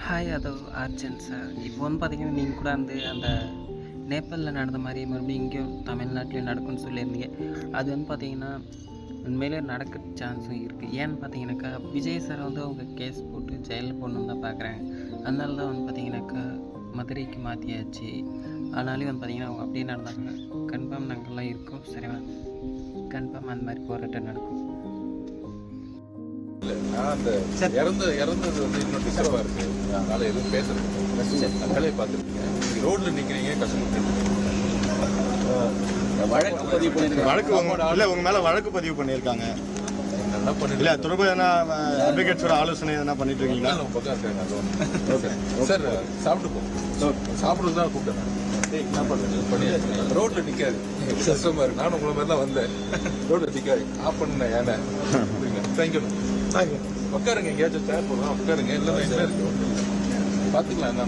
Hi அதோ Arjun sir. இப்போ வந்து பார்த்தீங்கன்னா, நீங்க கூட அந்த நேபாளில நடந்த மாரி மறுபடியும் இங்கேயும் தமிழ்நாட்டிலயும் நடக்கும்னு சொல்லியிருந்தீங்க. அது வந்து பார்த்தீங்கன்னா, உண்மையிலே நடக்க சான்ஸும் இருக்குது. ஏன்னு பார்த்தீங்கன்னாக்கா, விஜய் சார் வந்து அவங்க கேஸ் போட்டு ஜெயிலில் போடணுன்னு தான் பார்க்குறாங்க. அதனால தான் வந்து பார்த்தீங்கன்னாக்கா, மதுரைக்கு மாற்றியாச்சு. ஆனாலும் வந்து பார்த்தீங்கன்னா, அவங்க அப்படியே நடந்தாங்க. கன்ஃபார்ம் நாங்கள்லாம் இருக்கோம். சரிவா? கன்ஃபார்ம் அந்த மாதிரி போராட்டம் நடக்கும். அந்த இறந்தது வந்து இன்னும் டிஸ்டர்பா இருக்கு. அதனால எதுவும் பேசுறது வேலையை பார்த்துருக்கீங்க. ரோட்ல நிக்கிறீங்க, கஷ்டப்பட்டு வழக்கு பதிவு பண்ணிருக்காங்க. உங்க மேல வழக்கு பதிவு பண்ணிருக்காங்க. என்ன பண்ணி இல்ல தொடர்பு அட்வொகேட்ஸோட ஆலோசனை என்ன பண்ணிட்டு இருக்கீங்களா? சார் சாப்பிட்டு போ. சாப்பிடுறது தான் கூப்பிட்டேன். என்ன பண்ணுறது? ரோட்ல நிக்காது, கஷ்டமா இருக்கு. நானும் உங்களை மாதிரி தான் வந்தேன். ரோட்ல நிக்காது, ஆஃப் பண்ண ஏன்னா தேங்க்யூ. உட்காருங்க, எங்கேயாச்சும் சேர் போடுறோம், உட்காருங்க. எல்லாம் இருக்கு, பார்த்துக்கலாம். என்ன